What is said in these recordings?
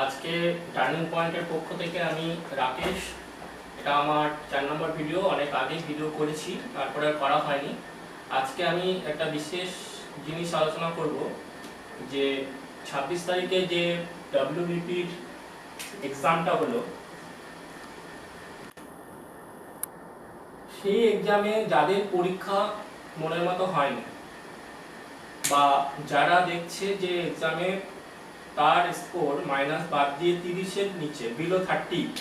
আজকে টার্নিং পয়েন্টের পক্ষ থেকে আমি রাকেশ। এটা আমার 4 নম্বর ভিডিও। অনেক আগে ভিডিও করেছি, তারপরে আর করা হয়নি। আজকে আমি একটা বিশেষ জিনিস আলোচনা করব যে 26 তারিখে যে WBPর এক্সামটা হলো, সেই এক্সামে যাদের পরীক্ষা মনের মতো হয়নি বা যারা দেখছে যে এক্সামে তার স্কোর মাইনাস বাদ দিয়ে 30-এর নিচে, বিলো 30,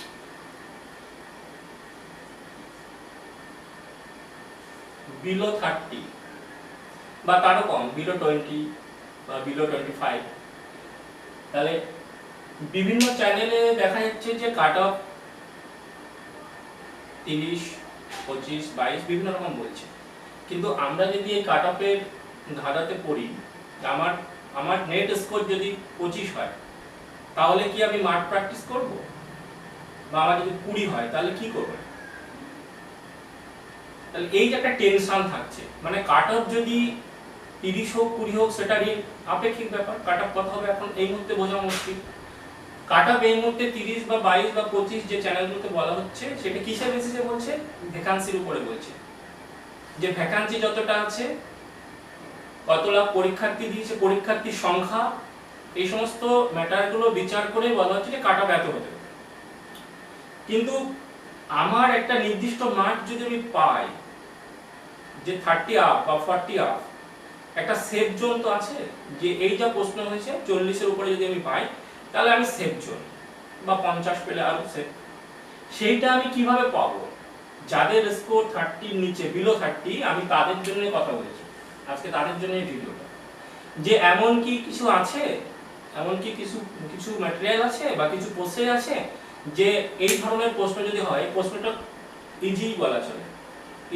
বিলো 30 বা তারও কম, বিলো 20 বা বিলো 25, তাহলে বিভিন্ন চ্যানেলে দেখা যাচ্ছে যে কাট অফ 30, 25, 22 বিভিন্ন রকম বলছে। কিন্তু আমরা যদি এই কাট অফের ধাঁধাতে পড়ি, আমার নেট স্কোর যদি 25 হয়, তাহলে কি আমি মাঠ প্র্যাকটিস করব? বা আমার যদি 20 হয়, তাহলে কি করব? তাহলে এই যে একটা টেনশন থাকছে, মানে কাট অফ যদি 30 হোক 20 হোক, সেটা আপেক্ষিক ব্যাপার। কাট অফ কত হবে এখন এই মুহূর্তে বোঝা মুশকিল। কাট অফ এই মুহূর্তে 30 বা 22 বা 25 যে চ্যানেলগুলোতে বলা হচ্ছে, সেটা কিসের বেসিসে বলছে? ভ্যাকান্সির উপরে বলছে। যে ভ্যাকান্সি যতটা আছে, কত লাখ পরীক্ষার্থী দিয়েছে, পরীক্ষার্থীর সংখ্যা, এই সমস্ত ম্যাটারগুলো বিচার করে বলা হচ্ছে যে কাট অফ এত হতে পারে। কিন্তু আমার একটা নির্দিষ্ট মার্ক যদি আমি পাই, যে 30 আপ বা 40 আপ, একটা সেফ জোন তো আছে, যে এই যা প্রশ্ন হয়েছে 40-এর উপরে যদি আমি পাই, তাহলে আমি সেফ জোন, বা 50 পেলে আরো সেফ। সেইটা আমি কিভাবে পাবো? যাদের স্কোর 30-এর নিচে, বিলো 30, আমি তাদের জন্য কথা বলেছি আজকে, তাদের জন্য এই ভিডিওটা। যে এমন কি কিছু আছে, এমন কি কিছু ম্যাটেরিয়াল আছে বা কিছু প্রসেস আছে যে এই ধরনের প্রশ্ন যদি হয়, প্রশ্নটা ইজি বলা চলে,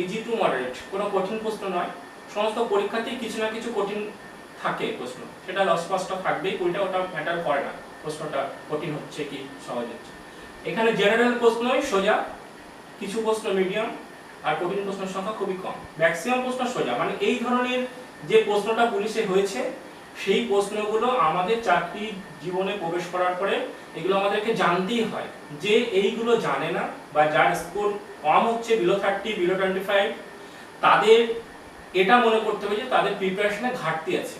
ইজি টু মডারেট, কোনো কঠিন প্রশ্ন নয়। সমস্ত পরীক্ষাতে কিছু না কিছু কঠিন থাকে প্রশ্ন, সেটা 10-5টা থাকবেই, কোনটা ওটা ম্যাটার করে না প্রশ্নটা কঠিন হচ্ছে কি সহজ হচ্ছে। এখানে জেনারেল প্রশ্নই সোজা, কিছু প্রশ্ন মিডিয়াম, আর কঠিন প্রশ্নের সংখ্যা খুবই কম। ম্যাক্সিমাম প্রশ্ন সোজা, মানে এই ধরনের যে প্রশ্নটা পুলিশে হয়েছে, সেই প্রশ্নগুলো আমাদের চাকরি জীবনে প্রবেশ করার পরে এগুলো আমাদেরকে জানতেই হয়। যে এইগুলো জানে না বা যার স্কোর কম হচ্ছে, বিলো 30, বিলো 25, তাদের এটা মনে করতে হবে যে তাদের প্রিপারেশনে ঘাটতি আছে,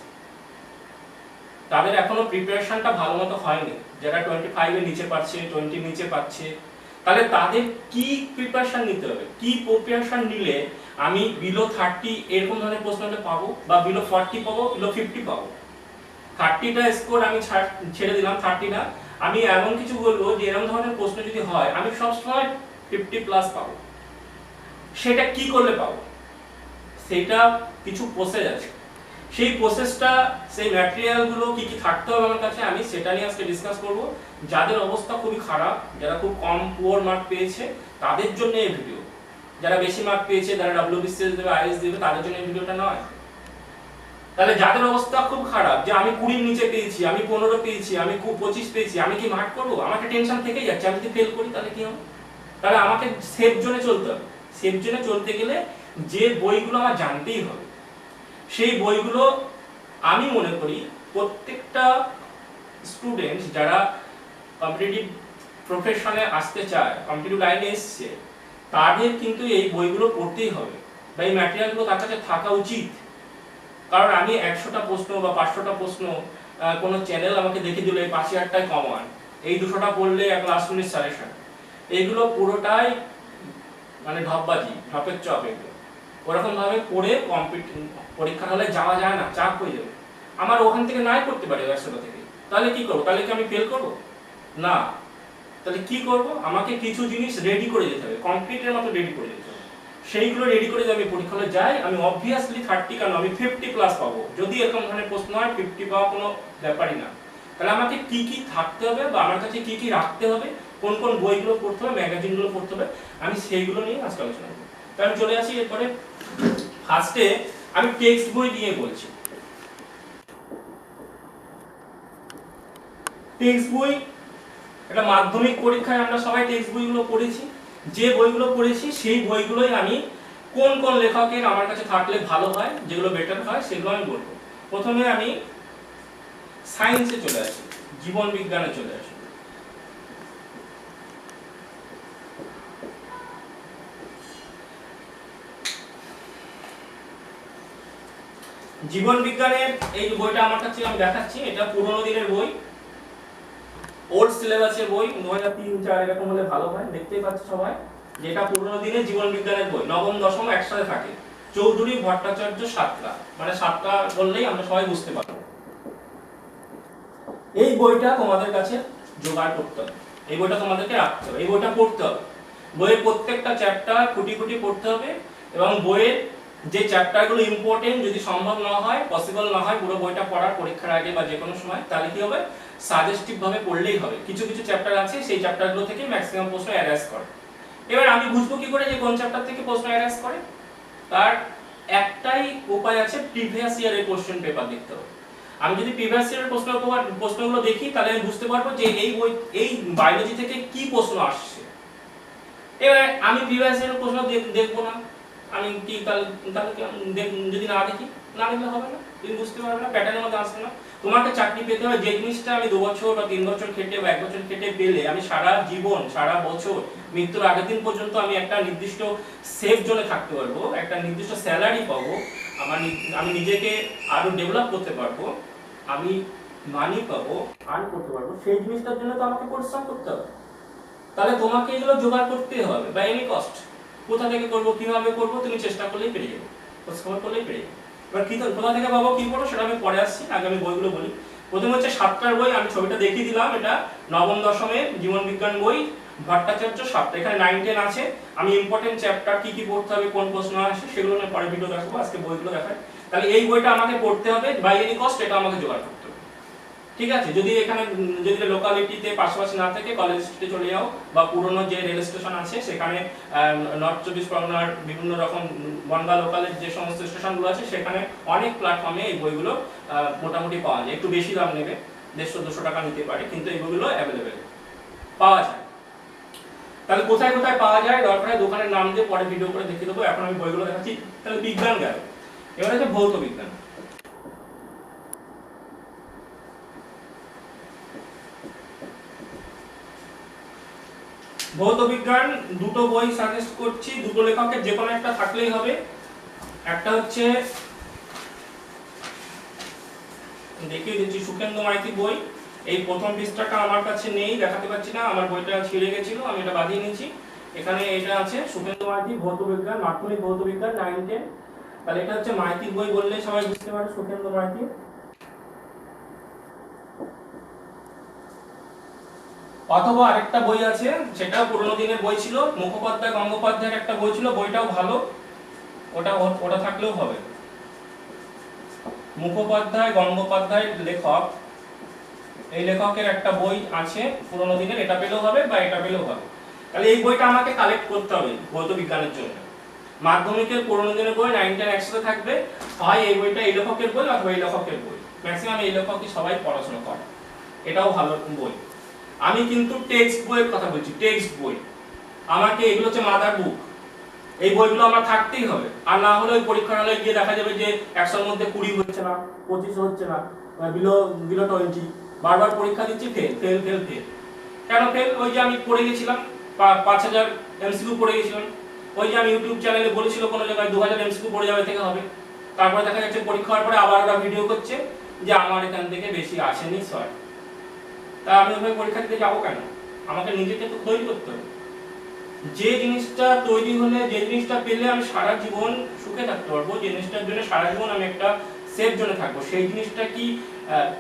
তাদের এখনো প্রিপারেশনটা ভালো মতো হয়নি। যারা 25 এর নিচে পাচ্ছে, 20 নিচে পাচ্ছে, তাহলে তাদের কি প্রিপারেশন নিতে হবে? কি প্রিপারেশন নিলে আমি বিলো 30 এরকম ধরনের প্রশ্নটা পাবো, বা বিলো 40 পাবো, বিলো 50 পাবো? 30টা স্কোর আমি ছেড়ে দিলাম, 30 না, আমি এমন কিছু বলবো যে এরকম ধরনের প্রশ্ন যদি হয়, আমি সবসময় 50 প্লাস পাবো। সেটা কি করলে পাবো? সেটা কিছু প্রসেস আছে। সেই প্রসেসটা, সেই ম্যাটেরিয়ালগুলো কি কি থাকতে হবে আমার কাছে, আমি সেটা নিয়ে আজকে ডিসকাস করব। যাদের অবস্থা খুবই খারাপ, যারা খুব কম পুয়ার মার্ক পেয়েছে, তাদের জন্য এই ভিডিও। যারা বেশি মার্ক পেয়েছে, যারা WBCS দেবে, IAS দেবে, তাদের জন্য এই ভিডিওটা নয়। তাহলে যাদের অবস্থা খুব খারাপ, যে আমি 20-এর নিচে পেয়েছি, আমি 15 পেয়েছি, আমি 25 পেয়েছি, আমি কি মার্ক করবো? আমাকে টেনশন থেকেই যাচ্ছে, আমি যদি ফেল করি তাহলে কি হবে? তাহলে আমাকে সেফ জোনে চলতে হবে। সেফ জোনে চলতে গেলে যে বইগুলো আমার জানতেই হবে, সেই বইগুলো আমি মনে করি প্রত্যেকটা স্টুডেন্ট যারা কম্পিটিটিভ প্রফেশনে আসতে চায়, কম্পিটিটিভ লাইনে এসছে, তাদের কিন্তু এই বইগুলো পড়তেই হবে, বা এই ম্যাটেরিয়ালগুলো তার কাছে থাকা উচিত। কারণ আমি 100টা প্রশ্ন বা 500টা প্রশ্ন কোনো চ্যানেল আমাকে দেখে দিল, এই 5000টাই কমন, এই 200টা পড়লে এক লাস্ট মিনিট সাজেশন, এগুলো পুরোটাই মানে ঢপবাজি, ঢপের চপ। এগুলো ওরকম ভাবে পড়ে পরীক্ষার হলে যাওয়া যায় না, চাপ হয়ে যাবে। আমার ওখান থেকে নাই করতে পারি 100টা থেকে, তাহলে কি করবো? তাহলে কি আমি ফেল করবো? না। তাহলে কি করব? আমাকে কিছু জিনিস রেডি করে যেতে হবে, কমপ্লিটের মতো রেডি করে যেতে হবে। সেইগুলো রেডি করে যদি আমি পরীক্ষা হলে যাই, আমি অবভিয়াসলি 30 কেন, আমি 50 প্লাস পাবো। যদি এরকম ধরনের প্রশ্ন হয়, 50 পাওয়া কোনো ব্যাপারই না। তাহলে আমাকে কি কি থাকতে হবে, বা আমার কাছে কি কি রাখতে হবে, কোন কোন বইগুলো পড়তে হবে, ম্যাগাজিনগুলো পড়তে হবে, আমি সেইগুলো নিয়ে আজকে আলোচনা করব। তাহলে আমি চলে আসি এরপরে ফার্স্টে আমি টেক্সট বই নিয়ে বলছি। টেক্সট বই, এটা মাধ্যমিক পরীক্ষায় আমরা সবাই টেক্সট বইগুলো পড়েছি। যে বইগুলো পড়েছি সেই বইগুলোই আমি কোন কোন লেখকের আমার কাছে থাকলে ভালো হয়, যেগুলো বেটার হয়, সেগুলো আমি বলবো। প্রথমে আমি সায়েন্সে চলে আসি, জীবন বিজ্ঞানে চলে আসি। জীবন বিজ্ঞানের এই বইটা আমার কাছে আমি দেখাচ্ছি, এটা পুরোনো দিনের বই, ওল্ড সিলেবাসের বই, 2003-4 এরকম হলে ভালো হয়। দেখতেই পাচ্ছি সবাই যে এটা পুরোনো দিনের জীবন বিজ্ঞানের বই, নবম দশম একসাথে থাকে। চৌধুরী ভট্টাচার্য সাতটা, মানে সাতটা বললেই আমরা সবাই বুঝতে পারবো। এই বইটা তোমাদের কাছে জোগাড় করতে হবে, এই বইটা তোমাদেরকে রাখতে হবে, এই বইটা পড়তে হবে। বইয়ের প্রত্যেকটা চ্যাপ্টার খুঁটি খুঁটি পড়তে হবে, এবং বইয়ের যে চ্যাপ্টারগুলো ইম্পর্টেন্ট যদি সম্ভব না হয়, পসিবল না হয় পুরো বইটা পড়ার পরীক্ষার আগে বা যে কোনো সময়, তাহলে কি হবে, সাজেস্টিভ ভাবে পড়লেই হবে। কিছু কিছু চ্যাপ্টার আছে সেই চ্যাপ্টারগুলো থেকে ম্যাক্সিমাম প্রশ্ন অ্যারাইজ করে। এবার আমি বুঝবো কি করে যে কোন চ্যাপ্টার থেকে প্রশ্ন অ্যারাইজ করে? তার একটাই উপায় আছে, প্রিভিয়াস ইয়ারের কোশ্চেন পেপার দেখতে হবে। আমি যদি প্রিভিয়াস ইয়ারের প্রশ্নগুলো দেখি, তাহলে আমি বুঝতে পারবো যে এই বায়োলজি থেকে কি প্রশ্ন আসছে। এবার আমি প্রিভিয়াস ইয়ারের প্রশ্ন দেখবো না, আমি কি তাহলে যদি না দেখি, না দেখলে হবে না, তুমি বুঝতে পারবে না, প্যাটার্নের মধ্যে আসবে না। তোমাকে চাকরি পেতে হবে যে জিনিসটা আমি 2 বছর বা 3 বছর খেটে বা 1 বছর খেটে পেলে আমি সারা জীবন, সারা বছর, মৃত্যুর আগের দিন পর্যন্ত আমি একটা নির্দিষ্ট সেফ জোনে থাকতে পারবো, একটা নির্দিষ্ট স্যালারি পাবো, আমি নিজেকে আরো ডেভেলপ করতে পারবো, আমি মানি পাবো, আর্ন করতে পারবো, সেই জিনিসটার জন্য তো আমাকে পরিশ্রম করতে হবে। তাহলে তোমাকে এগুলো জোগাড় করতে হবে বাই এনি কস্ট। কোথা থেকে করবো, কিভাবে করবো, তুমি চেষ্টা করলেই পেরে যাবে, খোঁজখবর করলেই পেরে যাবে। এবার কি কোথা থেকে পাবো, কি করবো, সেটা আমি পরে আসছি, আগে আমি বইগুলো বলি। প্রথমে হচ্ছে 7টার বই, আমি ছবিটা দেখিয়ে দিলাম, এটা নবম দশমের জীবন বিজ্ঞান বই, ভট্টাচার্য 7টা, এখানে 9-10 আছে। আমি ইম্পর্টেন্ট চ্যাপ্টার কি কি পড়তে হবে, কোন প্রশ্ন আসে, সেগুলো নিয়ে পরে ভিডিও দেখাবো, আজকে বইগুলো দেখাই। তাহলে এই বইটা আমাকে পড়তে হবে বাই এনি কস্ট, এটা আমাকে জোগাড় করতে হবে, ঠিক আছে। যদি এখানে যদি লোকালিটিতে পাশাপাশি না থেকে কলেজ স্ট্রিটে চলে যাও, বা পুরনো যে রেল স্টেশন আছে সেখানে, নর্থ 24 পরগনার বিভিন্ন রকম বনগা লোকালের যে সমস্ত স্টেশনগুলো আছে, সেখানে অনেক প্ল্যাটফর্মে এই বইগুলো মোটামুটি পাওয়া যায়। একটু বেশি দাম নেবে, 150-200 টাকা নিতে পারে, কিন্তু এই বইগুলো অ্যাভেলেবেল পাওয়া যায়। তাহলে কোথায় কোথায় পাওয়া যায়, দরকার হয় দোকানের নাম দিয়ে পরে ভিডিও করে দেখিয়ে দেবো, এখন আমি বইগুলো দেখাচ্ছি। তাহলে বিজ্ঞান গেল, এবার হচ্ছে ভৌত বিজ্ঞান। ভৌত বিজ্ঞান দুটো বই সাজেস্ট করছি, দুটো লেখকের যে কোনো একটা থাকলেই হবে। একটা হচ্ছে দেখিয়ে দিচ্ছি, সুখেন্দু মাইতির বই। এই প্রথম পৃষ্ঠাটা আমার কাছে নেই, দেখাতে পাচ্ছি না, আমার বইটা ছিঁড়ে গেছিল, আমি এটা বাঁধিয়ে নিয়েছি। এখানে এটা আছে সুখেন্দু মাইতি, ভৌত বিজ্ঞান, মাধ্যমিক ভৌত বিজ্ঞান 9-10। তাহলে এটা হচ্ছে মাইতির বই বললে সবাই বুঝতে পারে, সুখেন্দু মাইতি। অথবা আরেকটা বই আছে, সেটা পুরোনো দিনের বই ছিল, মুখোপাধ্যায় গঙ্গোপাধ্যায়ের একটা বই ছিল, বইটাও ভালো, ওটা থাকলেও হবে। মুখোপাধ্যায় গঙ্গোপাধ্যায় লেখক, এই লেখকের একটা বই আছে পুরোনো দিনের, এটা পেলেও হবে বা এটা পেলেও হবে। তাহলে এই বইটা আমাকে কালেক্ট করতে হবে ভৌত বিজ্ঞানের জন্য। মাধ্যমিকের পুরোনো দিনের বই 9-10 একসাথে থাকবে, হয় এই বইটা এই লেখকের বই অথবা এই লেখকের বই, ম্যাক্সিমাম এই লেখকই সবাই পড়াশোনা করে, এটাও ভালো বই। আমি কিন্তু টেক্সট বইয়ের কথা বলছি, টেক্সট বই। আমাকে এগুলো হচ্ছে মাদার বুক, এই বইগুলো আমার থাকতেই হবে, আর না হলে ওই পরীক্ষার হলে গিয়ে দেখা যাবে যে 100-র মধ্যে 20 হচ্ছে না, 25 হচ্ছে না, বিলো 20, বারবার পরীক্ষা দিচ্ছি, ফেল ফেল ফেল ফেল। কেন ফেল? ওই যে আমি পড়ে গেছিলাম 5000 এমসিকিউ পড়ে গেছিলাম, ওই যে আমি ইউটিউব চ্যানেলে বলেছিল কোনো জায়গায় 2000 এমসিকিউ পড়ে যাবে থেকে হবে, তারপরে দেখা যাচ্ছে পরীক্ষা হওয়ার পরে আবার ওরা ভিডিও করছে যে আমার এখান থেকে বেশি আসেনি স্যার। তা আমি ওইভাবে পরীক্ষা দিতে যাবো কেন? আমাকে নিজেকে তো তৈরি করতে হবে। যে জিনিসটা তৈরি হলে, যে জিনিসটা পেলে আমি সারা জীবন সুখে থাকতে পারবো, যে জিনিসটার জন্য সারা জীবন আমি একটা সেফ জোনে থাকবো, সেই জিনিসটা কি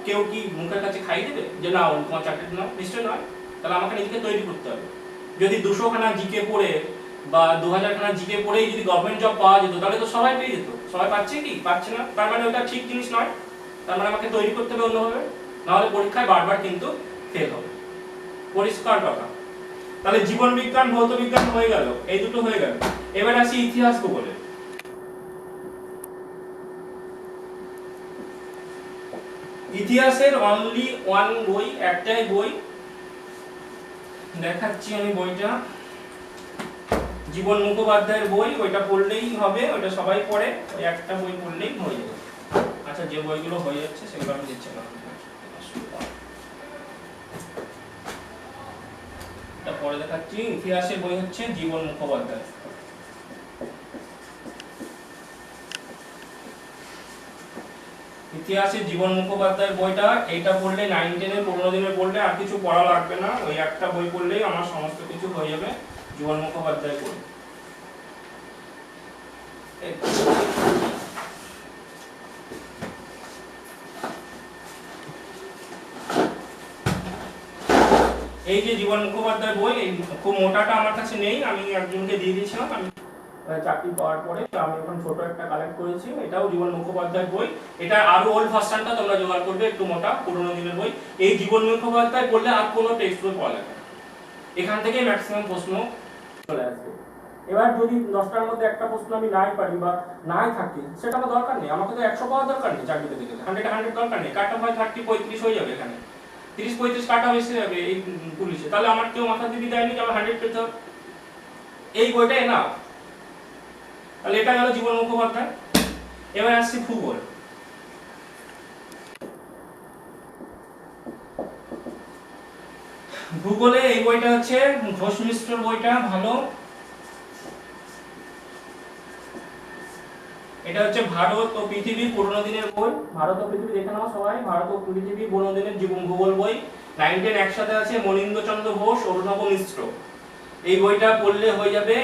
কেউ কি মুখের কাছে খাই দেবে যে না তোমার চাকরি নাও? নিশ্চয় নয়। তাহলে আমাকে নিজেকে তৈরি করতে হবে। যদি 200 খানা জিকে পড়ে বা 2000 খানা জিকে পড়েই যদি গভর্নমেন্ট জব পাওয়া যেত, তাহলে তো সবাই পেয়ে যেত। সবাই পাচ্ছে কি? পাচ্ছে না, তার মানে ওটা ঠিক জিনিস নয়। তার মানে আমাকে তৈরি করতে হবে অন্যভাবে, নাহলে পরীক্ষায় বারবার কিন্তু ফেল হবে, পরিষ্কার কথা। তাহলে জীবন বিজ্ঞান ভৌত বিজ্ঞান হয়ে গেল, এই দুটো হয়ে গেল। এবার আসি ইতিহাস ভূগোলে। ইতিহাসের অনলি ওয়ান বই, একটাই বই দেখাচ্ছি আমি, বইটা জীবন মুখোপাধ্যায়ের বই, ওইটা পড়লেই হবে, ওইটা সবাই পড়ে, ওই একটা বই পড়লেই হয়ে যাবে। আচ্ছা, যে বইগুলো হয়ে যাচ্ছে সেগুলো আমি দিচ্ছি না, এটা পরে দেখাচ্ছি। ইতিহাসের বই হচ্ছে জীবন মুখোপাধ্যায়। ইতিহাসে জীবন মুখোপাধ্যায়ের বইটা, এইটা পড়লে 9 10 এর 15 দিনে পড়লে আর কিছু পড়া লাগবে না, ওই একটা বই পড়লেই আমার সমস্ত কিছু হয়ে যাবে জীবন মুখোপাধ্যায় বই। এই যে জীবন মুখোপাধ্যায় বই, এই খুব মোটাটা আমার কাছে নেই, আমি একজনকে দিয়ে দিয়েছিলাম, আমি চাকরি পাওয়ার পরে আমি এখন ছোট একটা কালেক্ট করেছি, এটাও জীবন মুখোপাধ্যায় বই। এটা আরো ওল্ড ভার্সনটা তোমরা জোগাড় করবে, একটু মোটা পুরোনো দিনের বই। এই জীবন মুখোপাধ্যায় পড়লে আর কোনো টেক্সট বই পড়া লাগে না, এখান থেকে ম্যাক্সিমাম প্রশ্ন চলে আসবে। এবার যদি 10টার মধ্যে একটা প্রশ্ন আমি নাই পারি বা নাই থাকি, সেটা আমার দরকার নেই, আমাকে তো 100 পাওয়ার দরকার নেই চাকরিতে গেলে, 100 দরকার নেই, কাট অফ হয় 30 35 হয়ে যাবে, এখানে 30 35 কাট অফ এসে যাবে এই পুলিশে, তাহলে আমার কেউ মাথা দিবি দেয়নি যে আমার 100 পেতে হবে, এই বইটাই না। তাহলে এটা গেল জীবন মুখোপাধ্যায়। এবার আসছি ভূগোল। ভূগোলে এই বইটা হচ্ছে ঘোষ মিশ্রর বইটা ভালো, এটা হচ্ছে ভারত ও পৃথিবী পুরনো দিনের বই। ভারত ও পৃথিবী দেখে নাও সবাই, ভারত ও পৃথিবী পুরনো দিনের জীবন ভূগোল বই, 9 10 একসাথে আছে, মনীন্দ্রচন্দ্র ঘোষ, অরুণভ মিশ্র। এই বইটা পড়লে হয়ে যাবে।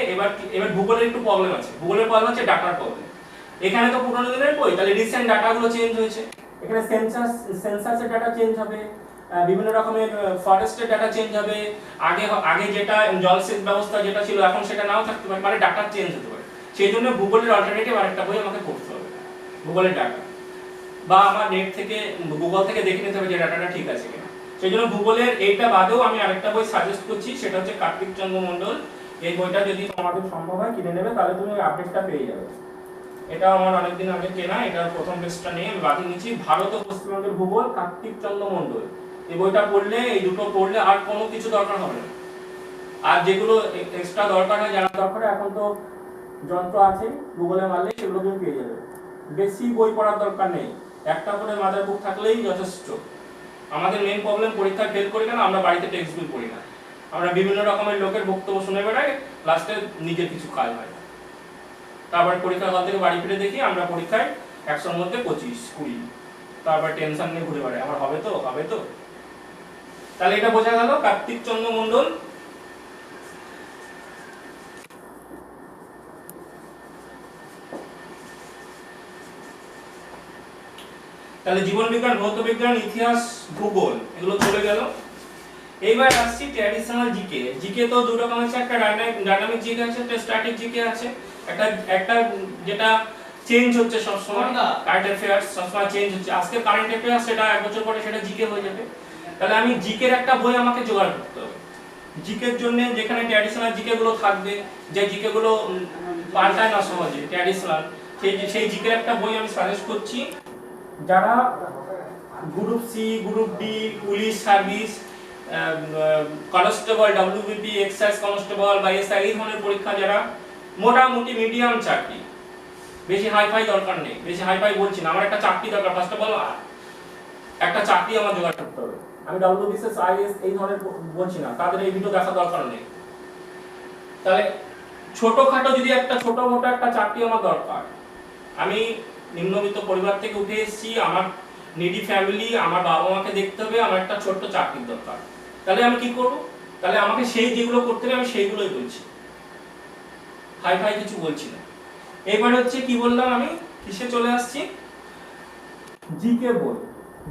এবার ভূগোলের একটু প্রবলেম আছে, ভূগোলের প্রবলেম হচ্ছে ডাটার প্রবলেম। এখানে তো পুরনো দিনের বই, তাহলে রিসেন্ট ডাটাগুলো চেঞ্জ হয়েছে, এখানে সেন্সাসের ডাটা চেঞ্জ হবে, বিভিন্ন রকমের ফরেস্টের ডাটা চেঞ্জ হবে, আগে যেটা জলসেচ ব্যবস্থা যেটা ছিল এখন সেটা নাও থাকতে পারে, মানে ডাটা চেঞ্জ হতে পারে। সেই জন্য ভূগোলের অল্টারনেটিভ আরেকটা বই আমাকে পড়তে হবে, ভূগোলের ডাটা, বা আমার নেট থেকে গুগল থেকে দেখে নিতে হবে যে ডাটাটা ঠিক আছে কিনা। সেই জন্য ভূগোলের এইটা বাদেও আমি আরেকটা বই সাজেস্ট করছি, সেটা হচ্ছে কার্তিক চন্দ্র মণ্ডল। এই বইটা যদি তোমাদের সম্ভব হয় কিনে নেবে, তাহলে তুমি ওই আপডেটটা পেয়ে যাবে। এটা আমার অনেকদিন আগে কেনা, এটার প্রথম পেজটা নিয়ে আমি বাকি নিচ্ছি, ভারত ও পশ্চিমবঙ্গের ভূগোল, কার্তিক চন্দ্র মণ্ডল। এই বইটা পড়লে, এই দুটো পড়লে আর কোনো কিছু দরকার হবে না। আর যেগুলো এক্সট্রা দরকার হয়, জানা দরকার, এখন তো যন্ত্র আছে, গুগলে মারলে সেগুলো তুমি পেয়ে যাবে। বেশি বই পড়ার দরকার নেই, একটা করে মাদার বুক থাকলেই যথেষ্ট। আমাদের মেইন প্রবলেম পরীক্ষায় ফেল করি কেন, আমরা বাড়িতে টেক্সট বই পড়ি না, আমরা বিভিন্ন রকমের লোকের বক্তব্য শুনে বেড়াই, লাস্টে নিজের কিছু কাজ হয় না। তারপর পরীক্ষার হল থেকে বাড়ি ফিরে দেখি আমরা পরীক্ষায় 100-র মধ্যে 25 20, তারপর টেনশন নিয়ে ঘুরে বেড়াই, আমার হবে তো হবে তো। তাহলে এটা বোঝা গেল কার্তিক চন্দ্র মণ্ডল। তাহলে জীবন বিজ্ঞান, ভৌত বিজ্ঞান, ইতিহাস, ভূগোল এগুলো চলে গেল। এইবার আসছি ট্র্যাডিশনাল জিকে। জিকে তো দুই রকম আছে, একটা ডাইনামিক জিকে আছে, একটা স্ট্যাটিক জিকে আছে। একটা যেটা চেঞ্জ হচ্ছে সব সময়, কারেন্ট অ্যাফেয়ার্স সব সময় চেঞ্জ হচ্ছে, আজকে কারেন্ট অ্যাফেয়ার্স, সেটা এক বছর পরে সেটা জিকে হয়ে যাবে। তাহলে আমি জিকের একটা বই আমাকে জোগাড় করতে হবে। জিকের জন্য যেখানে ট্র্যাডিশনাল জিকে গুলো থাকবে, যে জিকে গুলো পাল্টায় না সহজে, ট্র্যাডিশনাল, সেই জিকের একটা বই আমি সাজেস্ট করছি। যারা group C, group D, police service, constable, WBP, excise constable বা এসআই, এই ধরনের পরীক্ষা যারা মোটামুটি মিডিয়াম চাকরি, বেশি হাইফাই দরকার নেই, বেশি হাইফাই বলছি না, আমার একটা চাকরি দরকার, ফার্স্ট অফ অল একটা চাকরি আমার জোগাড় করতে হবে। আমি ডব্লিউবিসিএস, আইএস এই ধরনের বলছি না, তাদের এই ভিডিও দেখা দরকার নেই। তাহলে ছোটখাটো যদি একটা ছোট মোটো একটা চাকরি আমার দরকার, আমি নিম্নবিত্ত পরিবার থেকে উঠে এসেছি, আমার নিডি ফ্যামিলি, আমার বাবা মাকে দেখতে হবে, আমার একটা ছোট্ট চাকরির দরকার, তাহলে আমি কি করব? তাহলে আমাকে সেই যেগুলো করতে হবে আমি সেইগুলোই বলছি, হাই ফাই কিছু বলছি না। এবার হচ্ছে কি বললাম, আমি কিসে চলে আসছি, জিকে বই।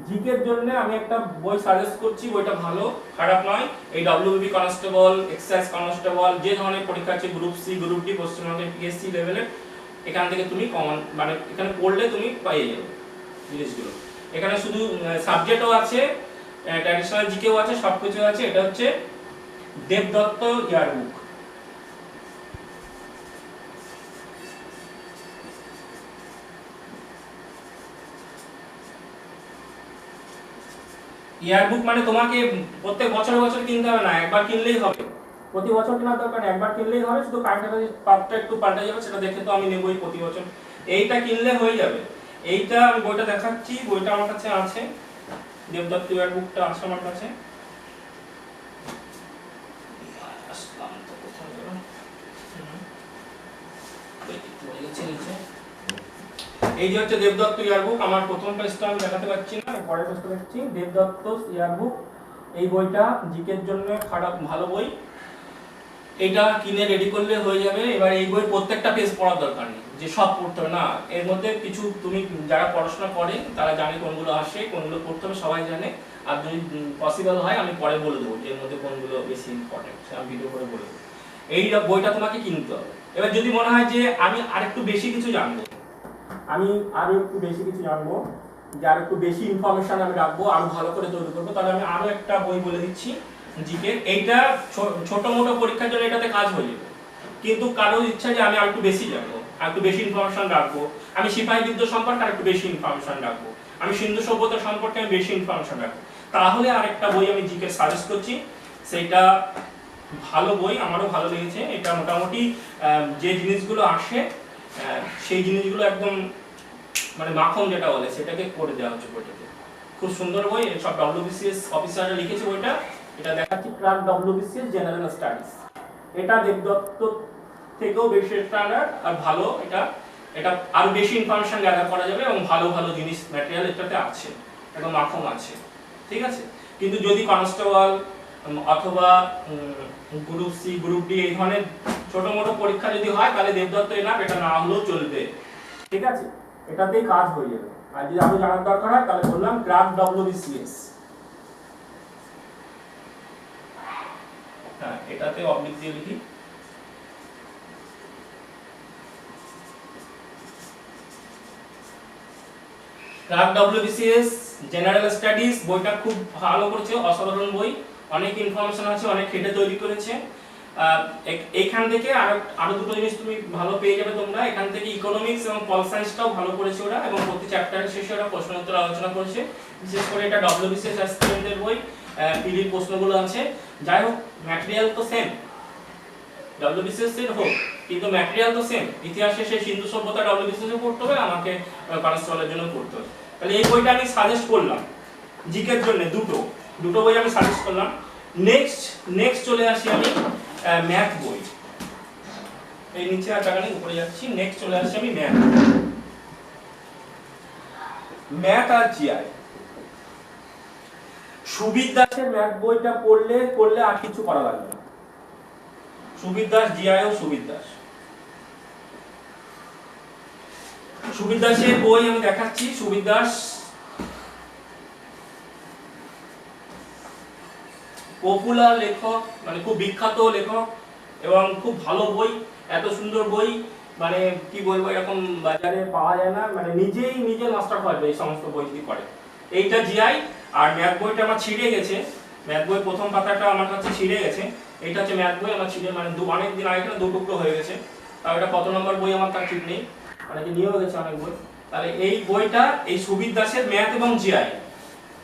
জিকের জন্য আমি একটা বই সাজেস্ট করছি, বইটা ভালো খারাপ নয়। এই ডব্লিউবিপি কনস্টেবল, এক্সাইজ কনস্টেবল, যে ধরনের পরীক্ষা আছে, গ্রুপ সি, গ্রুপ ডি, পশ্চিমবঙ্গের পিএসসি লেভেলের, এখান থেকে তুমি কমন, মানে এখানে পড়লে তুমি পেয়ে যাবে জিনিসগুলো। এখানে শুধু সাবজেক্টও আছে, ট্র্যাডিশনাল জিকেও আছে, সবকিছু আছে। এটা হচ্ছে দেবদত্ত ইয়ারবুক। ইয়ারবুক মানে তোমাকে প্রত্যেক বছর বছর কিনতে হবে না, একবার কিনলেই হবে, প্রতি বছর কেনার দরকার নেই, একবার কিনলেই হবে, শুধু পার্টটা একটু পাল্টে যাবে, সেটা দেখে তো আমি নেবই প্রতি বছর, এইটা কিনলে হয়ে যাবে। এইটা আমি বইটা দেখাচ্ছি, বইটা আমার কাছে আছে, দেবদত্ত ইয়ারবুকটা আছে আমার কাছে। এই যে হচ্ছে দেবদত্ত ইয়ারবুক, আমার প্রথম পেজটা আমি দেখাতে পাচ্ছি না, পরের পেজটা দেখছি। দেবদত্ত ইয়ারবুক, এই বইটা জিকের জন্য খারাপ ভালো বই, এটা কিনে রেডি করলে হয়ে যাবে। এবার এই বই প্রত্যেকটা পেজ পড়ার দরকার নেই যে সব পড়তে হবে না, এর মধ্যে কিছু তুমি যারা পড়াশোনা করে তারা জানে কোনগুলো আসে কোনগুলো পড়তে হবে, সবাই জানে। আর যদি পসিবল হয় আমি পরে বলে দেবো এর মধ্যে কোনগুলো বেশি ইম্পর্টেন্ট, আমি ভিডিও করে বলে দেবো। এই বইটা তোমাকে কিনতে হবে। এবার যদি মনে হয় যে আমি আরেকটু বেশি কিছু জানবো, আমি আরো একটু বেশি কিছু জানবো, যে আরো একটু বেশি ইনফরমেশন আমি রাখবো, আরো ভালো করে তৈরি করবো, তাহলে আমি আরো একটা বই বলে দিচ্ছি জিকে। এইটা ছোট মোটো পরীক্ষার জন্য এটাতে কাজ হয়ে যাবে, কিন্তু কারোর ইচ্ছা যে আমি আর একটু বেশি জানবো, আর একটু বেশি ইনফরমেশন রাখবো, আমি সিপাহী বিদ্রোহ সম্পর্কে আর একটু বেশি ইনফরমেশন রাখবো, আমি সিন্ধু সভ্যতা সম্পর্কে আমি বেশি ইনফরমেশন রাখবো, তাহলে আরেকটা বই আমি জিকে সাজেস্ট করছি। সেইটা ভালো বই, আমারও ভালো লেগেছে। এটা মোটামুটি যে জিনিসগুলো আসে সেই জিনিসগুলো একদম মানে মাখন যেটা বলে সেটাকে করে দেওয়া হচ্ছে বইটাতে। খুব সুন্দর বই, সব ডব্লিউবিসিএস অফিসাররা লিখেছে বইটা। এটা দেখাচ্ছি ক্রাক ডব্লিউবিসিএস জেনারেল স্টাডিজ। এটা দেবদত্ত থেকেও বেশি স্ট্যান্ডার্ড আর ভালো। এটা এটা আরো বেশি ইনফরমেশন গ্যাদার করা যাবে এবং ভালো ভালো জিনিস ম্যাটেরিয়াল এটাতে আছে, একদম মাখন আছে, ঠিক আছে। কিন্তু যদি কনস্টেবল অথবা গ্রুপ সি গ্রুপ ডি এই ধরনের ছোট মোটো পরীক্ষা যদি হয় তাহলে দেবদত্ত এনাফ, এটা না হলেও চলবে, ঠিক আছে, এটাতেই কাজ হয়ে যাবে। আর যদি আরো জানার দরকার হয় তাহলে বললাম ক্রাক ডব্লিউবিসিএস। হ্যাঁ, এটাতে অবলিক দিয়ে লিখি। ক্রাক ডব্লিউবিসিএস জেনারেল স্টাডিজ বইটা খুব ভালো করেছে, অসাধারণ বই, অনেক ইনফরমেশন আছে, অনেক খেটে তৈরি করেছে। এইখান থেকে আরো দুটো জিনিস তুমি ভালো পেয়ে যাবে তোমরা। এখান থেকে ইকোনমিক্স এবং পল সায়েন্সটাও ভালো করেছে ওরা, এবং প্রতি চ্যাপ্টারের শেষে ওরা প্রশ্ন উত্তর আলোচনা করেছে। বিশেষ করে এটা ডব্লিউবিসিএস অ্যাসপিরেন্টের বই, পিডির প্রশ্নগুলো আছে। যাই হোক, ম্যাটেরিয়াল তো সেম, ডব্লিউবিসিএস এর হোক, কিন্তু ম্যাটেরিয়াল তো সেম। ইতিহাসে সেই সিন্ধু সভ্যতা ডব্লিউবিসিএস এ পড়তে হবে, আমাকে কনস্টেবলের জন্য পড়তে হবে। তাহলে এই বইটা আমি সাজেস্ট করলাম জিকের জন্য, দুটো বই আমি সাজেস্ট করলাম। নেক্সট চলে আসি আমি ম্যাথ বই। এই নিচে আর টাকা নেই, উপরে যাচ্ছি। নেক্সট চলে আসি আমি ম্যাথ আর জিআই। সুবিদ দাসের ম্যাথ বইটা পড়লে আর কিছু করা লাগবে না। সুবিদ দাস, জিআই ও সুবিদ দাস। সুবিদ দাসের বই আমি দেখাচ্ছি। সুবিদ দাস পপুলার লেখক, মানে খুব বিখ্যাত লেখক এবং খুব ভালো বই। এত সুন্দর বই মানে কি বলবো, এরকম বাজারে পাওয়া যায় না। মানে নিজে মাস্টার হবে এই সমস্ত বই যদি করে। এইটা জিআই। আর ম্যাথ বইটা আমার ছিঁড়ে গেছে, ম্যাথ বই প্রথম পাতাটা আমার কাছে ছিঁড়ে গেছে। এটা হচ্ছে ম্যাথ বই আমার ছিঁড়ে, মানে অনেক দিন আগে দু টুকরো হয়ে গেছে। তাও এটা কত নম্বর বই আমার তার ঠিক নেই, অনেকে নিয়েও গেছে অনেক বই। তাহলে এই বইটা, এই সুবিদ দাসের ম্যাথ এবং জিআই,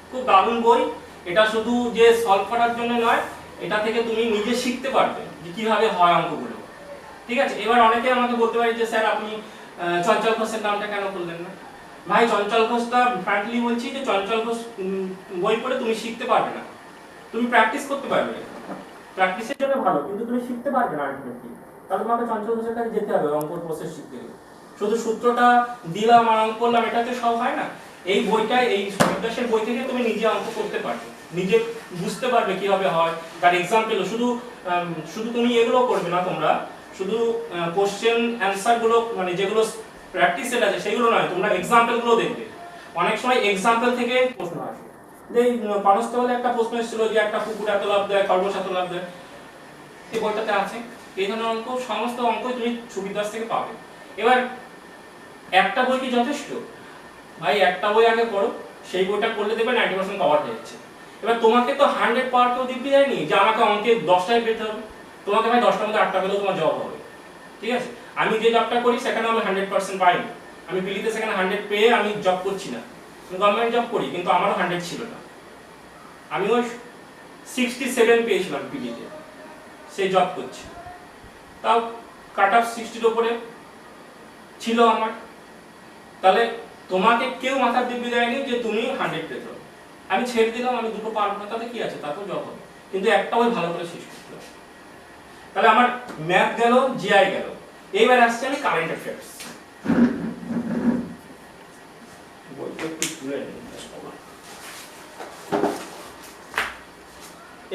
খুব দারুণ বই। এটা শুধু যে সলভ করার জন্য নয়, এটা থেকে তুমি নিজে শিখতে পারবে যে কিভাবে হয় অঙ্কগুলো, ঠিক আছে। এবার অনেকে আমাকে বলতে পারে যে স্যার আপনি চঞ্চল ঘোষের নামটা কেন করলেন না? ভাই, চঞ্চল ঘোষটা ফ্র্যাঙ্কলি বলছি যে চঞ্চল ঘোষ বই পড়ে তুমি শিখতে পারবে না, তুমি প্র্যাকটিস করতে পারবে, প্র্যাকটিসের জন্য ভালো, কিন্তু তুমি শিখতে পারবে না আলটিমেটলি। তাহলে তোমাকে চঞ্চল ঘোষের কাছে যেতে হবে অঙ্কর প্রসেস শিখতে গেলে। শুধু সূত্রটা দিলাম আর অঙ্ক করলাম, এটাতে সব হয় না। এই বইটা, এই সুবিদ দাসের বই থেকে তুমি নিজে অঙ্ক করতে পারবে, নিজে বুঝতে পারবে কিভাবে হয়, তার এক্সাম্পল। শুধু তুমি এগুলো করবে না, তোমরা শুধু কোশ্চেন অ্যানসার গুলো, মানে যেগুলো প্র্যাকটিস সেট আছে সেগুলো নয়, তোমরা এক্সাম্পল গুলো দেখবে। অনেক সময় এক্সাম্পল থেকে প্রশ্ন আসে। এই কনস্টেবলে একটা প্রশ্ন এসেছিল যে একটা কুকুর এত লাভ দেয়, খরগোশ এত লাভ দেয়, এই বইটাতে আছে। এই ধরনের অঙ্ক, সমস্ত অঙ্ক তুমি সুবিদ দাস থেকে পাবে। এবার একটা বই কি যথেষ্ট? ভাই, একটা বই আগে পড়ো, সেই বইটা করলে দেখবে 90% কভার হয়ে যাচ্ছে। এবার তোমাকে তো 100 পাওয়ার কেউ দিতে যায়নি যে আমাকে অঙ্কে 10টাই পেতে হবে। তোমাকে ভাই 10টার মধ্যে 8টা পেলেও তোমার জব হবে, ঠিক আছে। আমি যে জবটা করি সেখানে আমি 100% পাইনি। আমি পিলিতে সেখানে 100 পেয়ে আমি জব করছি না, গভর্নমেন্ট জব করি, কিন্তু আমারও 100 ছিল না। আমি ওই 67 পেয়েছিলাম পিলিতে, সেই জব করছি। তাও কাট অফ 60-র উপরে ছিল আমার। তাহলে তোমাকে কেউ মাথার দিব্যি দেয়নি যে তুমি 100 পেতে হবে। আমি ছেড়ে দিলাম, আমি দুটো পারবো না, তাতে কি আছে, তারপর জব হবে, কিন্তু একটা ওই ভালো করে শেষ করতে হবে। তাহলে আমার ম্যাথ গেল, জিআই গেল। এইবার আসছে আমি কারেন্ট অ্যাফেয়ার্স।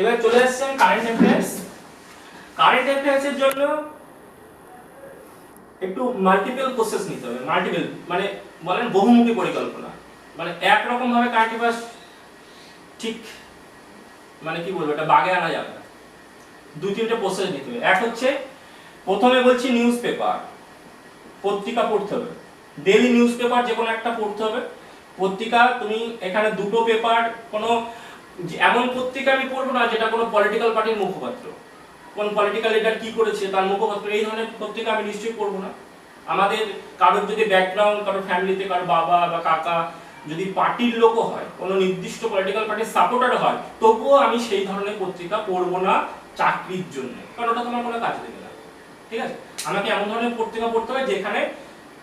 এবার চলে আসছেন কারেন্ট অ্যাফেয়ার্স। কারেন্ট অ্যাফেয়ার্সের জন্য একটু মাল্টিপল প্রসেস নিতে হবে। মাল্টিপল মানে বলেন বহুমুখী পরিকল্পনা, মানে একরকম ভাবে কারেন্ট অ্যাফেয়ার্স ঠিক মানে কি বলবো এটা বাগে আনা যাবে না, দুই তিনটে প্রসেস নিতে হবে। এক হচ্ছে প্রথমে বলছি নিউজ পেপার, পত্রিকা পড়তে হবে, ডেইলি নিউজ পেপার যে কোনো একটা পড়তে হবে। পত্রিকা তুমি এখানে দুটো পেপার, কোনো এমন পত্রিকা আমি পড়বো না যেটা কোনো পলিটিক্যাল পার্টির মুখপাত্র, কোন পলিটিক্যাল লিডার কি করেছে তার মুখপাত্র, এই ধরনের পত্রিকা আমি নিশ্চয়ই পড়বো না। আমাদের কারোর যদি ব্যাকগ্রাউন্ড, কারোর ফ্যামিলিতে কারোর বাবা বা কাকা যদি পার্টির লোকও হয়, কোনো নির্দিষ্ট পলিটিক্যাল পার্টির সাপোর্টার হয়, তবুও আমি সেই ধরনের পত্রিকা পড়বো না চাকরির জন্য, কারণ ওটা তোমার কোনো কাজে দেবে না। ঠিক আছে, আমাকে এমন ধরনের পত্রিকা পড়তে হবে যেখানে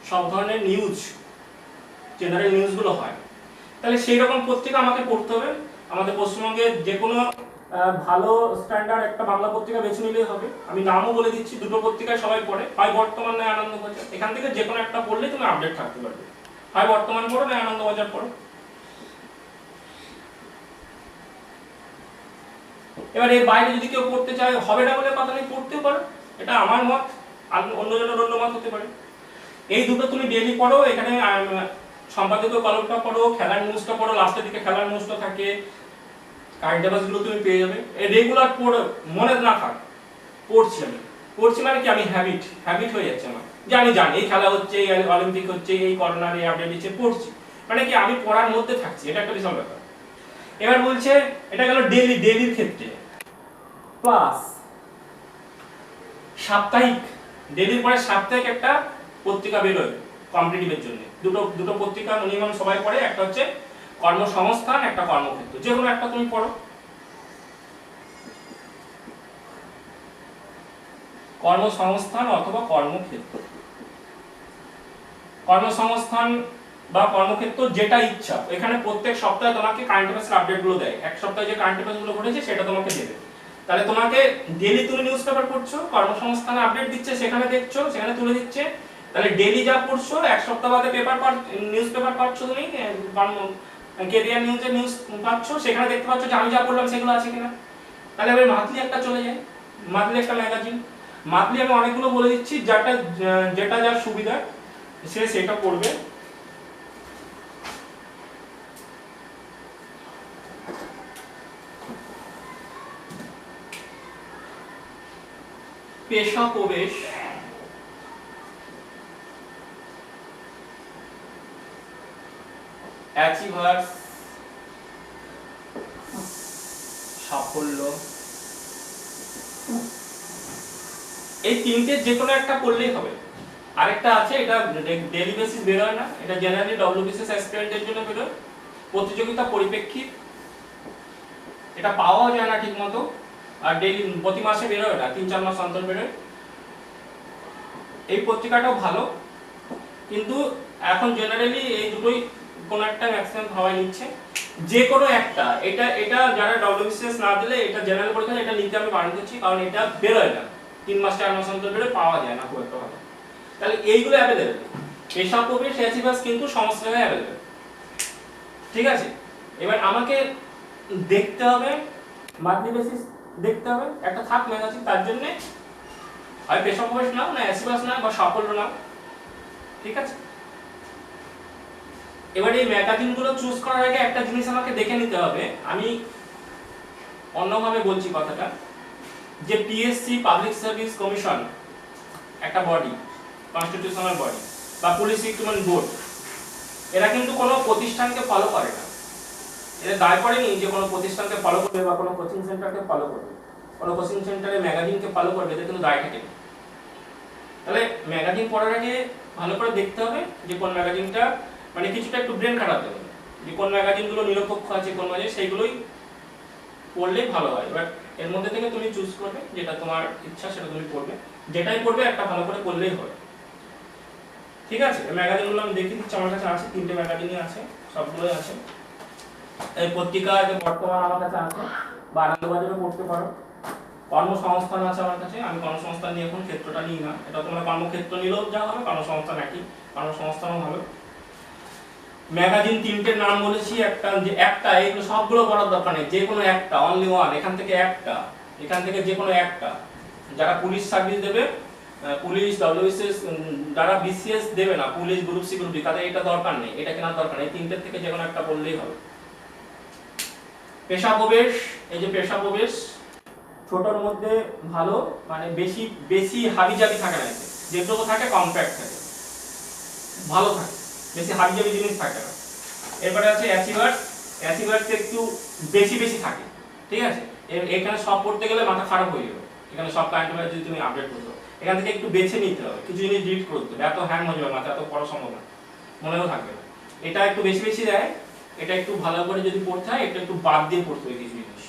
সব ধরনের নিউজ, জেনারেল নিউজগুলো হয়। তাহলে সেই রকম পত্রিকা আমাকে পড়তে হবে। আমাদের পশ্চিমবঙ্গে যে কোনো ভালো স্ট্যান্ডার্ড একটা বাংলা পত্রিকা বেছে নিলেই হবে। আমি নামও বলে দিচ্ছি, দুটো পত্রিকায় সবাই পড়ে, হয় বর্তমান নয় আনন্দবাজার। এখান থেকে যে কোনো একটা পড়লে তুমি আপডেট থাকতে পারবে, হয় বর্তমান পড়ো নয় আনন্দবাজার পড়ো। এবার এর বাইরে যদি কেউ পড়তে চায়, হবে না বলে কথা নেই, পড়তেও পারো, এটা আমার মত, অন্যজনের অন্য মত হতে পারে। এই দুটো তুমি ডেইলি পড়ো। এখানে সম্পাদকীয় কলমটা পড়ো, খেলার নিউজটা পড়ো, লাস্টের দিকে খেলার নিউজটা থাকে, কারেন্ট অ্যাফেয়ার্সগুলো তুমি পেয়ে যাবে। রেগুলার পড়ো, মনে না থাক পড়ছি আমি, পড়ছি মানে কি আমি হ্যাবিট হয়ে যাচ্ছে আমার, যে আমি জানি এই খেলা হচ্ছে, এই অলিম্পিক হচ্ছে, এই করোনার এই আপডেট দিচ্ছে, পড়ছি মানে কি আমি পড়ার মধ্যে থাকছি, এটা একটা বিশাল ব্যাপার। এবার বলছে এটা গেল ডেইলির ক্ষেত্রে, প্লাস সাপ্তাহিক, ডেইলির পরে সাপ্তাহিক একটা পত্রিকা বেরোয় কম্পিটিটিভের জন্য। দুটো পত্রিকা মিনিমাম সবাই পড়ে, একটা হচ্ছে কর্মসংস্থান, একটা কর্মক্ষেত্র, যে কোনো একটা তুমি পড়ো। কর্মসংস্থান অথবা কর্মক্ষেত্র, কর্মসংস্থান বা কর্মক্ষেত্র যেটা ইচ্ছা। এখানে প্রত্যেক সপ্তাহে তোমাকে কারেন্ট অ্যাফেয়ার্স আপডেট গুলো দেয়, এক সপ্তাহে যে কারেন্ট অ্যাফেয়ার্স গুলো ঘটেছে সেটা তোমাকে দেবে। তাহলে তোমাকে ডেইলি তুমি নিউজ পেপার পড়ছো, কর্মসংস্থানে আপডেট দিচ্ছে সেখানে দেখছো, সেখানে তুলে দিচ্ছে। তাহলে ডেইলি যা পড়ছো, এক সপ্তাহ বাদে নিউজ পেপার পাচ্ছ, তুমি কেরিয়ার নিউজের নিউজ পাচ্ছ, সেখানে দেখতে পাচ্ছ যে আমি যা পড়লাম সেগুলো আছে কিনা। তাহলে আমি মান্থলি একটা চলে যাই, মান্থলি একটা ম্যাগাজিন। মান্থলি আমি অনেকগুলো বলে দিচ্ছি, যেটা যার সুবিধা সে সেটা পড়বে। পেশা প্রবেশ, অ্যাচিভার্স, সাফল্য, এই তিনটে যে কোনো একটা পড়লেই হবে। আরেকটা আছে, এটা ডেইলি বেসিস বের হয় না, এটা জেনারেলি ডব্লিউবিসিএস অ্যাসপিরেন্টদের জন্য বেরোয়। প্রতিযোগিতা পরিপ্রেক্ষিত, এটা পাওয়াও যায় না ঠিক মতো, আর ডেইলি প্রতি মাসে বেরোয় না, 3-4 মাস অন্তর বেরোয়। এই পত্রিকাটাও ভালো, কিন্তু এখন জেনারেলি এই দুটোই কোন একটা ম্যাক্সিমাম সবাই নিচ্ছে, যে কোনো একটা। এটা যারা ডব্লিউবিসিএস না দিলে, এটা জেনারেল পরীক্ষা, এটা নিতে আমি বারণ করছি, কারণ এটা বেরোয় না, 3 মাস 4 মাস অন্তর বেরোয়, পাওয়া যায় না খুব একটা ভালো। তাহলে এইগুলো অ্যাভেলেবেল, পেশা প্রবেশ, অ্যাচিভার্স কিন্তু সমস্ত জায়গায় অ্যাভেলেবেল। ঠিক আছে, এবার আমাকে দেখতে হবে মান্থলি বেসিস, দেখতে হবে একটা থাক ম্যাগাজিন, তার জন্য হয় পেশা প্রবেশ নাও, না অ্যাচিভার্স নাও, বা সাফল্য নাও। ঠিক আছে, এবার এই ম্যাগাজিনগুলো চুজ করার আগে একটা জিনিস আমাকে দেখে নিতে হবে। আমি অন্যভাবে বলছি কথাটা, যে পিএসসি পাবলিক সার্ভিস কমিশন একটা বডি, কনস্টিটিউশনাল বডি, বা পুলিশ রিক্রুটমেন্ট বোর্ড, এরা কিন্তু কোনো প্রতিষ্ঠানকে ফলো করে না। এরা দায় করেনি যে কোনো প্রতিষ্ঠানকে ফলো করবে বা কোনো কোচিং সেন্টারকে ফলো করবে, কোনো কোচিং সেন্টারে ম্যাগাজিনকে ফলো করবে, এদের কিন্তু দায় থাকে। তাহলে ম্যাগাজিন পড়ার আগে ভালো করে দেখতে হবে যে কোন ম্যাগাজিনটা, মানে কিছুটা একটু ব্রেন খাটাতে হবে যে কোন ম্যাগাজিনগুলো নিরপেক্ষ আছে, কোন ম্যাগাজিন, সেইগুলোই পড়লেই ভালো হয়। এবার এর মধ্যে থেকে তুমি চুজ করবে, যেটা তোমার ইচ্ছা সেটা তুমি পড়বে, যেটাই পড়বে একটা ভালো করে পড়লেই হবে। ঠিক আছে, ম্যাগাজিনগুলো আমি দেখিয়ে দিচ্ছি, আমার কাছে আছে 3টে ম্যাগাজিনই আছে, সবগুলোই আছে। এই পত্রিকা যে বর্তমান আমার কাছে আছে, বা আনন্দবাজারে পড়তে পারো। কর্মসংস্থান আছে আমার কাছে, আমি কর্মসংস্থান নিয়ে এখন ক্ষেত্রটা নিই না, এটা তোমরা কর্মক্ষেত্র নিলেও যা হবে, কর্মসংস্থান একই, কর্মসংস্থানও ভালো। ম্যাগাজিন তিনটের নাম বলেছি, একটা এগুলো সবগুলো বলার দরকার নেই, যে কোনো একটা, অনলি ওয়ান, এখান থেকে যে কোনো একটা। যারা পুলিশ সার্ভিস দেবে, পুলিশ ডব্লিউবিসিএস, যারা বিসিএস দেবে না, police group C group D, তাদের এটা দরকার নেই, এটা কেনার দরকার নেই, তিনটের থেকে যে কোনো একটা বললেই হবে। পেশা প্রবেশ, এই যে পেশা প্রবেশ ছোটর মধ্যে ভালো, মানে বেশি হাবিজাবি থাকে না, যেটুকু থাকে কম্প্যাক্ট থাকে, ভালো থাকে, বেশি হাবিজাবি জিনিস থাকে না। এরপরে আছে অ্যাচিভার্স একটু বেশি থাকে, ঠিক আছে। এখানে সব পড়তে গেলে মাথা খারাপ হয়ে যাবে, এখানে সব কারেন্ট যদি তুমি আপডেট করতে, এখান থেকে একটু বেছে নিতে হবে, কিছু জিনিস ডিলিট করতে হবে, এত হ্যাং হয়ে যাবে মাথা, এত পড়া সম্ভব না, মনেও থাকবে না। এটা একটু বেশি দেয়, এটা একটু ভালো করে যদি পড়তে হয়, এটা একটু বাদ দিয়ে পড়তে হবে কিছু জিনিস।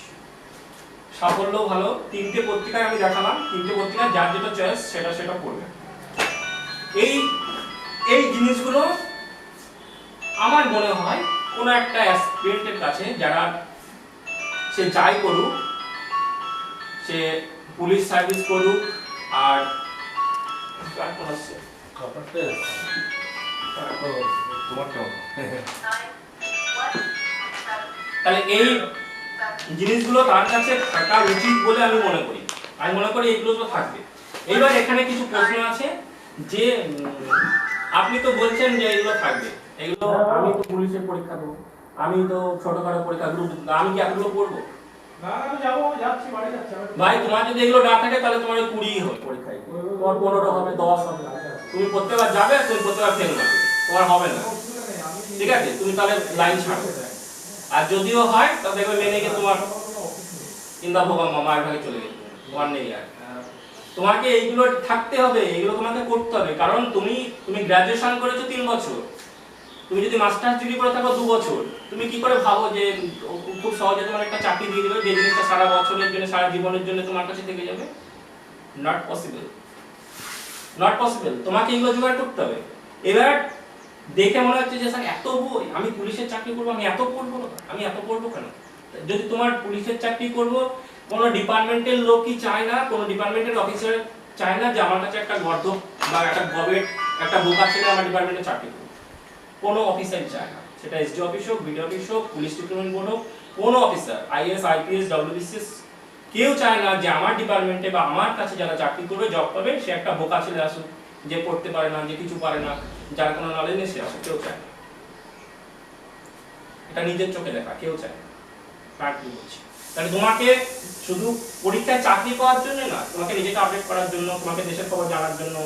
সাফল্য ভালো, তিনটে পত্রিকায় আমি দেখালাম, তিনটে পত্রিকা যার যেটা চয়েস সেটা পড়বে। এই জিনিসগুলো আমার মনে হয় কোনো একটা অ্যাসপিরেন্টের কাছে, যারা সে যাই করুক, সে পুলিশ সার্ভিস করুক, আর তাহলে এই জিনিসগুলো তার কাছে থাকা উচিত বলে আমি মনে করি এইগুলো তো থাকবে। এবার এখানে কিছু প্রশ্ন আছে, যে আপনি তো বলছেন যে এগুলো থাকবে, এগুলো আমি তো পুলিশের পরীক্ষা দেবো, আমি তো ছোটখাটো পরীক্ষা গ্রুপ, আমি কি এগুলো পড়বো? ভাই তোমার যদি এগুলো না থাকে তাহলে তোমার 20 হবে পরীক্ষায়, তোমার 15 হবে, 10 হবে, তুমি প্রত্যেকবার যাবে, তুমি প্রত্যেকবার ফেল মারবে, তোমার হবে না, ঠিক আছে। তুমি তাহলে লাইন ছাড়ো, আর যদিও হয় তাহলে দেখবে মেনে গিয়ে তোমার ইন্দা ভগবান মামার ভাগে চলে গেছে, তোমার নেই আর। তোমাকে এইগুলো থাকতে হবে, এগুলো তোমাকে করতে হবে, কারণ তুমি গ্রাজুয়েশন করেছো 3 বছর, তুমি যদি মাস্টার্স ডিগ্রি করে থাকো 2 বছর, তুমি কি করে ভাবো যে খুব সহজে তোমার একটা চাকরি দিয়ে দিবে, যে জিনিসটা সারা বছরের জন্য, সারা জীবনের জন্য তোমার কাছে থেকে যাবে? Not possible. তোমাকে এগুলো জোগাড় করতে হবে। এবার দেখে মনে হচ্ছে যে স্যার এত বই, আমি পুলিশের চাকরি করবো, আমি এত পড়বো কেন? যদি তোমার পুলিশের চাকরি করবো, কোনো ডিপার্টমেন্টের লোকই চায় না, কোনো ডিপার্টমেন্টের অফিসার চায় না যে আমার কাছে একটা গর্দ বা একটা গবেট, একটা বোকা ছেলে আমার ডিপার্টমেন্টে চাকরি করবে, কোনো অফিসার চায় না, সেটা এসডি অফিস হোক, বিডি অফিস হোক, পুলিশ রিক্রুটমেন্ট বোর্ড হোক, কোনো অফিসার, আইএস, আইপিএস, ডব্লিউবিসিএস, কেউ চায় না যে আমার ডিপার্টমেন্টে বা আমার কাছে যারা চাকরি করবে, জব পাবে, সে একটা বোকা ছেলে আসুক, যে পড়তে পারে না, যে কিছু পারে না, যার কোনো নলেজ নেই, সে আসুক, কেউ চায় না। এটা নিজের চোখে দেখা, কেউ চায় না। কি বলছি, তাহলে তোমাকে শুধু পরীক্ষায় চাকরি পাওয়ার জন্য না, তোমাকে নিজেকে আপডেট করার জন্য, তোমাকে দেশের খবর জানার জন্য,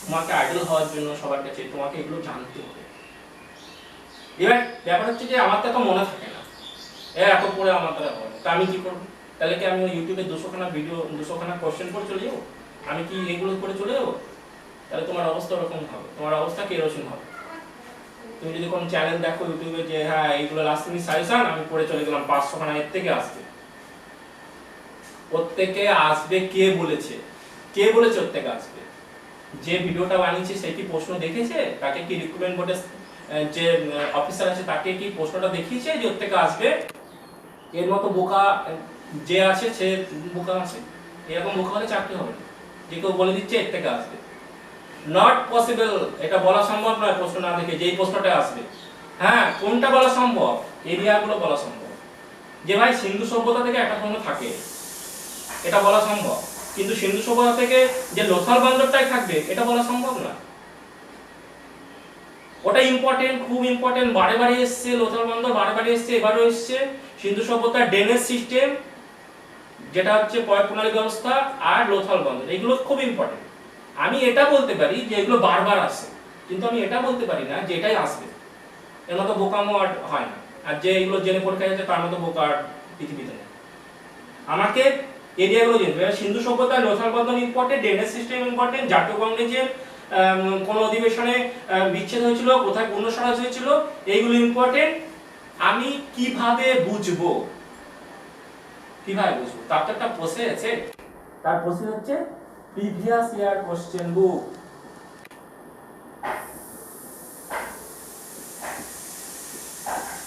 তোমাকে আইডল হওয়ার জন্য, সবার কাছে তোমাকে এগুলো জানতে হবে। এবার ব্যাপার হচ্ছে যে আমার তো মনে থাকে না, এত পড়ে আমার দ্বারা হয়, তা আমি কি করবো? তাহলে কি আমি ইউটিউবে 200খানা ভিডিও, 200খানা কোশ্চেন করে চলে যাবো? আমি কি এগুলো করে চলে যাবো? তাহলে তোমার অবস্থা ওরকম হবে, তোমার অবস্থা কেরোসিন হবে। তুমি যদি কোনো চ্যানেল দেখো ইউটিউবে যে হ্যাঁ এইগুলো লাস্ট মিনিট সাজেশন, আমি পড়ে চলে গেলাম 500খানা, এর থেকে আসবে, প্রত্যেকে আসবে, কে বলেছে ওর থেকে আসবে? যে ভিডিওটা বানিয়েছে সে কি প্রশ্ন দেখেছে? তাকে কি রিক্রুটমেন্ট বোর্ডের যে অফিসার আছে তাকে কি প্রশ্নটা দেখিয়েছে যে ওর থেকে আসবে? এর মতো বোকা যে আছে সে বোকা আছে, এরকম বোকা হলে চাকরি হবে না, যে কেউ বলে দিচ্ছে এর থেকে আসবে। নট পসিবল, এটা বলা সম্ভব নয় প্রশ্ন না দেখে যেই প্রশ্নটা আসবে। হ্যাঁ, কোনটা বলা সম্ভব? এরিয়াগুলো বলা সম্ভব, যে ভাই সিন্ধু সভ্যতা থেকে একটা প্রশ্ন থাকে, এটা বলা সম্ভব, কিন্তু সিন্ধু সভ্যতা থেকে যে লোথাল বন্দরটাই থাকবে এটা বলা সম্ভব না। ওটা ইম্পর্টেন্ট, খুব ইম্পর্টেন্ট, বারে এসছে, লোথাল বন্দর বারে এসছে, এবারও এসছে। সিন্ধু সভ্যতার ড্রেনেজ সিস্টেম, যেটা হচ্ছে পয় প্রণালী ব্যবস্থা, আর লোথাল বন্দর, এগুলো খুব ইম্পর্টেন্ট। আমি এটা বলতে পারি যে এগুলো বারবার আসে, কিন্তু আমি এটা বলতে পারি না যে এটাই আসবে। এর মতো বোকামো আর হয় না, আর যে এগুলো জেনে পরীক্ষা যাচ্ছে তার মতো বোকা আর পৃথিবীতে নেই। আমাকে এরিয়াগুলো জানতে হবে। সিন্ধু সভ্যতার লোথাল বন্দর ইম্পর্টেন্ট, ড্রেনেজ সিস্টেম ইম্পর্টেন্ট, জাতীয় কংগ্রেসের কোন অধিবেশনে বিচ্ছেদ হয়েছিল, কোথায় পুনঃস্বরাজ হয়েছিল, এইগুলো ইম্পর্টেন্ট। আমি কিভাবে বুঝবো? তার তো একটা প্রসেস আছে, তার প্রসেস হচ্ছে প্রিভিয়াস ইয়ার কোশ্চেন বুক।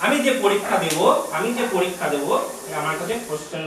আমি যে পরীক্ষা দেব আমার কাছে কোশ্চেন